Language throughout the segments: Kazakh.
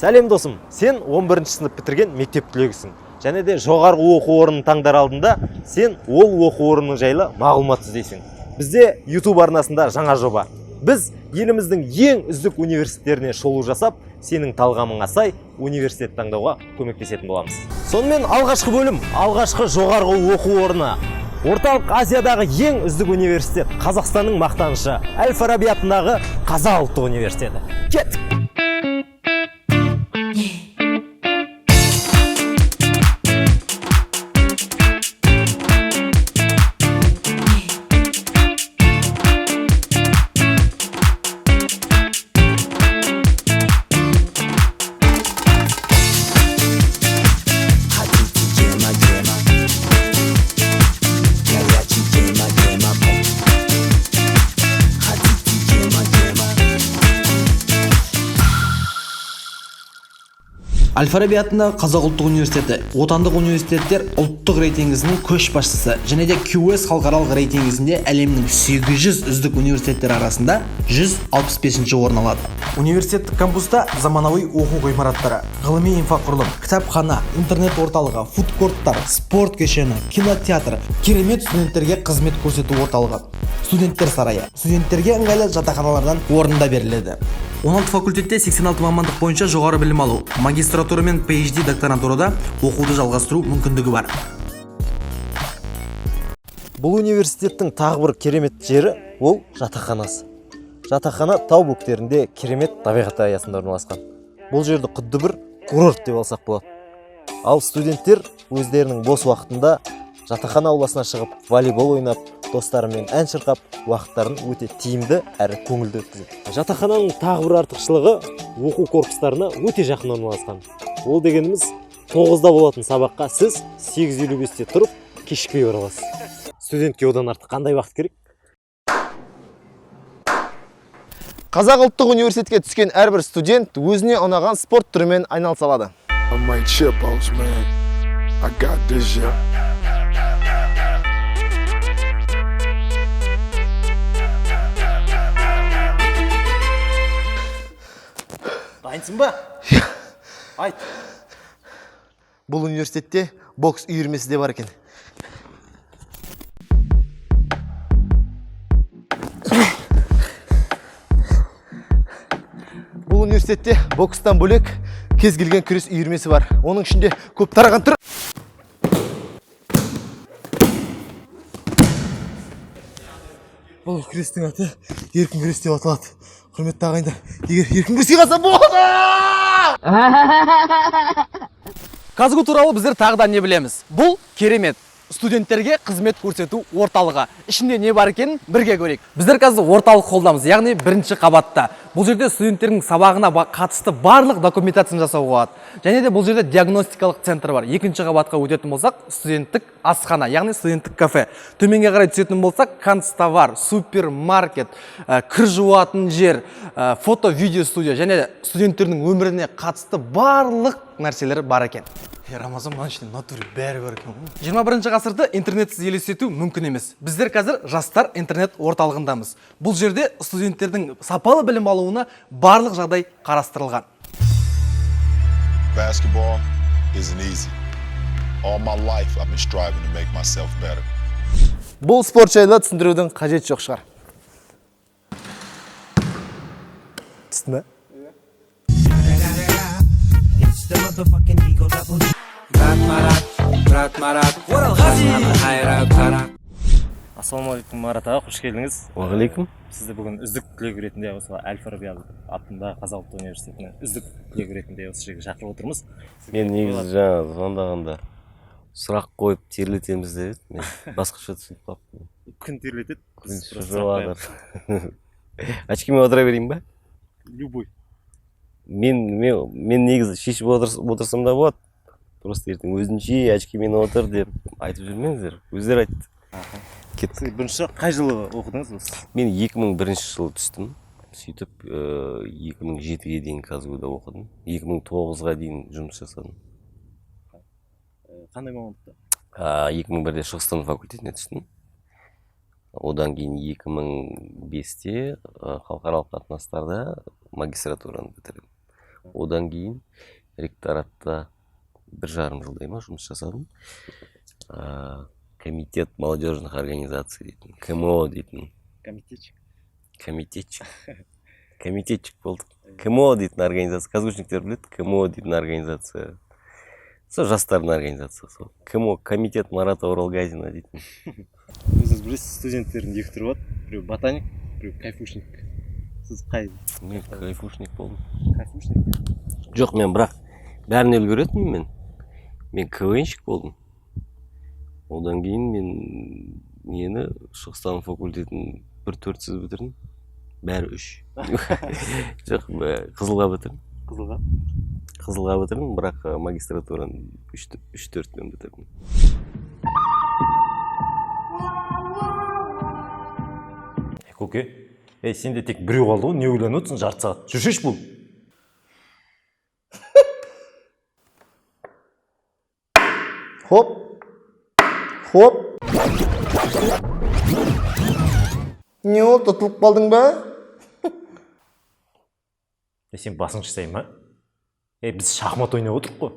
Сәлем досым, сен 11 сынып бітірген мектеп түлегісің. Және де жоғарғы оқу орнын таңдар алдында сен ол оқу орнының жайлы мағлұмат іздейсің. Бізде YouTube арнасында жаңа жоба. Біз еліміздің ең үздік университеттеріне шолу жасап, сенің талғамыңа сай университет таңдауға көмектесетін боламыз. Сонымен алғашқы бөлім, алғашқы жоғарғы оқу орны. Орталық Азиядағы ең үздік университет, Қазақстанның мақтанышы, Әл-Фараби атындағы Қазақ ұлттық университеті. Кеттік! Әл-Фараби атындағы Қазақ ұлттық университеті отандық университеттер ұлттық рейтингісінің көшбасшысы және де QS халықаралық рейтингісінде әлемнің 800 үздік университеттер арасында 165-ші орын алады. Университеттік кампуста заманауи оқу ғимараттары, ғылыми инфрақұрылым, кітапхана, интернет орталығы, фудкорттар, спорт кешені, кинотеатр, керемет студенттерге қызмет көрсету орталығы, студенттер сарайы, студенттерге ыңғайлы жатақханалардан орында беріледі. 16 факультетте 86 мамандық бойынша жоғары білім алу, магистратура мен PhD докторантурада оқуды жалғастыру мүмкіндігі бар. Бұл университеттің тағы бір керемет жері ол жатақханасы. Жатақхана тау бөктерінде керемет табиғат аясында орналасқан. Бұл жерді құдды бір курорт деп алсақ болады. Ал студенттер өздерінің бос уақытында жатақхана ауласына шығып волейбол ойнап, достарымен ән шырқап, уақыттарын өте тиімді әрі көңілді өткізеді. Жатақхананың тағы бір артықшылығы оқу корпустарына өте жақын орналасқан. Ол дегеніміз 9-да болатын сабаққа сіз 8:55-те тұрып, кешікпей бара аласыз. Студентке одан артық қандай уақыт керек? Қазақ ұлттық университетке түскен әрбір студент өзіне ұнаған спорт түрімен айналыса алады. Дайынсың ба? Айт. Бұл университетте бокс үйірмесі де бар екен. Бұл университетте бокстан бөлек кез келген күрес үйірмесі бар. Оның ішінде көп тараған түр. Бұл күрестің аты еркін күрес деп аталады. Құрметті ағайындар, егер еркін күреске қалса болды! Казгу туралы біздер тағы да не білеміз? Бұл керемет студенттерге қызмет көрсету орталығы. Ішінде не бар екенін бірге көрейік. Біздер қазір орталық қолдамыз, яғни бірінші қабатта. Бұл жерде студенттердің сабағына қатысты барлық документацияны жасауға болады. Және де бұл жерде диагностикалық центр бар. Екінші қабатқа өтетін болсақ, студенттік асхана, яғни студенттік кафе. Төменге қарай түсетін болсақ, канцтовар, супермаркет, кір жуатын жер, фото-видео студия және студенттердің өміріне қатысты барлық нәрселер бар екен. Рамазан маншын натуре бәрі бар екен. 21 ғасырды интернетсіз елестету мүмкін емес. Біздер қазір жастар интернет орталығындамыз. Бұл жерде студенттердің сапалы білім алуына барлық жағдай қарастырылған. Basketball isn't easy. All my life I've been striving to make myself better. Бұл спорт жайлы түсіндірудің қажеті жоқ шығар. Түсті ме? Ассалаумағалейкум, Марат аға, қош келдіңіз. Уағалейкум. Сізді бүгін үздік түлек ретінде осы Әл-Фараби атындағы Қазақ ұлттық университетіне үздік түлек ретінде осы жерге шақырып отырмыз. Мен негізі жаңа звондағанда сұрақ қойып терлетеміз деп еді. Мен басқаша түсініп қалыппын. Күн терлетеді. Күн шыжыватыр. Очкимен отыра берейін ба? Любой. Мен негізі шешіп отырсам да болады. Просто ертең өзінше очкимен отыр деп айтып жүрмеңіздер. Өздері айтты. Сіз бірінші қай жылы оқыдыңыз осы? Мен 2001 жылы түстім. Сөйтіп 2007-ге дейін Казгуда оқыдым. 2009-ға дейін жұмыс жасадым. Қандай мамандықта? 2001-де Шығыстану факультетіне түстім. Одан кейін 2005-те халықаралық қатынастарда магистратураны бітірдім. Одан кейін ректоратта 1,5 жылдай ма жұмыс жасадым. Комитет молодежных организаций дейтін, КМО дейтін. Комитетчик болдық. КМО дейтін организация, казгушниктер біледі, КМО дейтін организация. Сол жастардың организация. Сол КМО, комитет Марата Оралгазина дейтін. Өзіңіз білесіз, студенттердің екі түрі болады. Біреу ботаник, біреу кайфушник. Сіз қай? Мен кайфушник болдым. Кайфушник? Жоқ, мен бірақ бәрін үлгеретінмін мен. Мен КВНщик болдым. Одан кейін мен нені Шығыстану факультетін 1-4-сіз бітірдім. Бәрі 3. Жоқ, қызылға бітірдім. Қызылға? Қызылға бітірдім, бірақ магистратураны 3-4-мен бітірдім. Көке, сенде тек біреу қалды ғой, не ойланып отырсың, жарты сағат. Жүршеш бұл. Хоп. Хоп. Не ол, тұтылып қалдың ба? Сен басың шысайын ма? Біз шахмат ойнап отырық қой.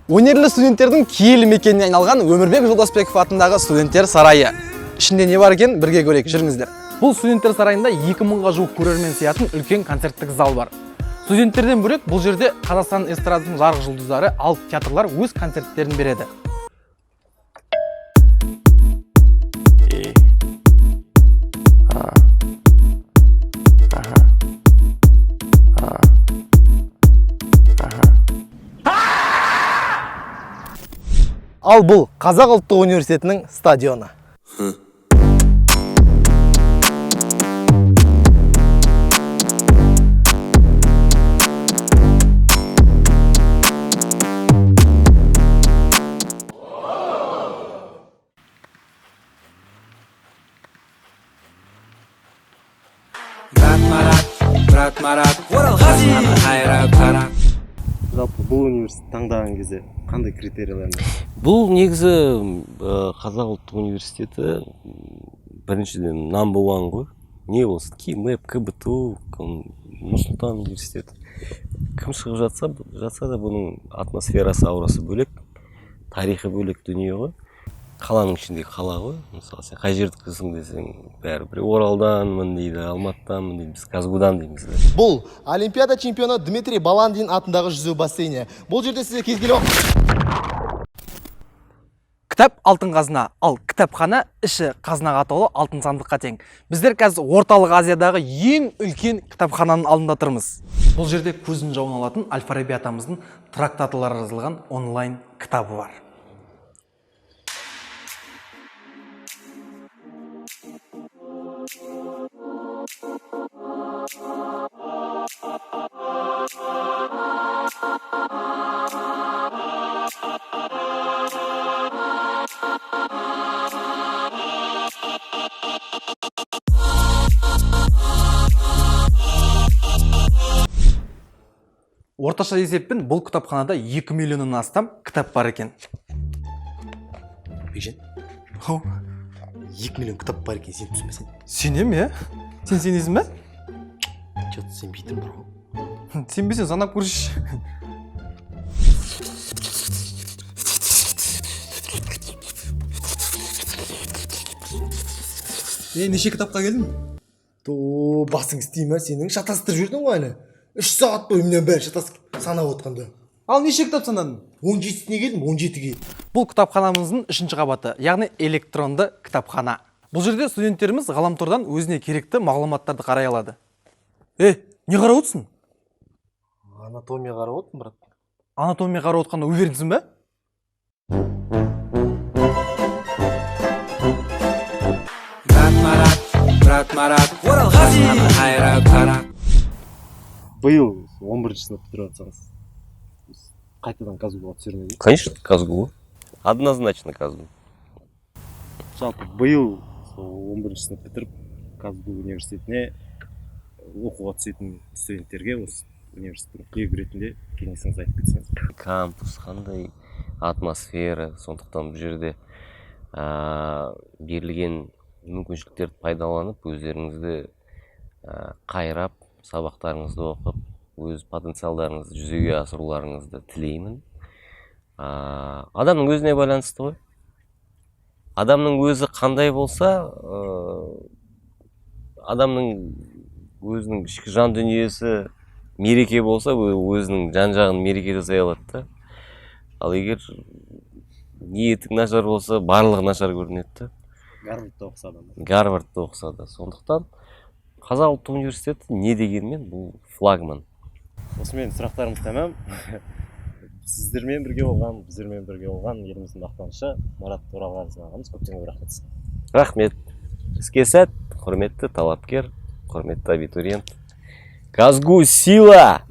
Өнерлі студенттердің киелі мекеніне айналған Өмірбек Жолдасбеков атындағы студенттер сарайы. Ішінде не бар екен, бірге көрейік, жүріңіздер. Бұл студенттер сарайында 2000-ға жуық көрермен сиятын үлкен концерттік зал бар. Студенттерден бөлек бұл жерде Қазақстан эстрадасының жарық жұлдыздары, ал театрлар өз концерттерін береді. Ал бұл Қазақ ұлттық университетінің стадионы. Брат Марат, Оралғазин қайрап қарап. Жалпы бұл университет таңдаған кезде қандай критериялар бар? Бұл негізі Қазақ ұлттық университеті біріншіден number one ғой. Не болсын, КИМЭП, КБТУ, Нұрсұлтан университеті. Кім шығып жатса да бұның атмосферасы, аурасы бөлек, тарихы бөлек дүние ғой. Қаланың ішіндегі қала ғой. Мысалы, сен қай жердікісің десең, бәрібір Оралданмын дейді, Алматыданмын дейді, біз Казгудан дейміз. Бұл Олимпиада чемпионы Дмитрий Баландин атындағы жүзу бассейні. Бұл жерде сізге кез келген Кітап алтын қазына, ал кітапхана іші қазынаға толы алтын сандыққа тең. Біздер қазір орталық Азиядағы ең үлкен кітапхананың алдында тұрмыз. Бұл жерде көзін жауын алатын Әл-Фараби атамыздың трактатылары жазылған онлайн кітабы бар. Орташа есеппен бұл кітапханада 2 миллионнан астам кітап бар екен. Бекжан, 2 миллион кітап бар екен, сен түсінбесең. Сенем, е? Сен сенесің бе? Жоқ, сенбейтін бар ғой. Сенбесең санап көрші. Неше кітапқа келдің? Басың істей ме, сенің шатастырып жүрдің ғой әлі. 3 сағат бойы менен бәрі шатасып санап отқанда. Ал неше кітап санадың? 17-сіне келдім, 17-ге. Бұл кітапханамыздың 3-ші қабаты, яғни электронды кітапхана. Бұл жерде студенттеріміз ғаламтордан өзіне керекті мағлұматтарды қарай алады. Не қарап отырсың? Анатомия қарап отырмын, брат. Анатомия қарап отқанда уверенсің бе? Брат Марат, Оралғазин қайрап қарап. Биыл 11-ші сынып бітіріп жатсаңыз, қайтадан Казгуға түсер ме? Конечно, Казгу. Однозначно Казгу. Жалпы биыл 11-ші сынып бітіріп Казгу университетіне оқуға түсетін студенттерге осы университеттің түлегі ретінде кеңесіңізді айтып кетсеңіз. Кампус қандай атмосфера, сондықтан бұл жерде берілген мүмкіншіліктерді пайдаланып өздеріңізді қайрап сабақтарыңызды оқып өз потенциалдарыңызды жүзеге асыруларыңызды тілеймін. Адамның өзіне байланысты ғой. Адамның өзі қандай болса, адамның өзінің ішкі жан дүниесі мереке болса, өзінің жан жағын мереке жасай алады да. Ал егер ниетің нашар болса, барлығы нашар көрінеді да. Гарвардта оқыса да. Сондықтан Қазақ ұлттық университеті не дегенмен бұл флагман. Осымен сұрақтарымыз тәмам. Сіздермен бірге болған, біздермен бірге болған еліміздің мақтанышы Марат Оралғазин ағамыз көптен көп рахмет. Рахмет. Іске сәт, құрметті талапкер, құрметті абитуриент. Казгу сила!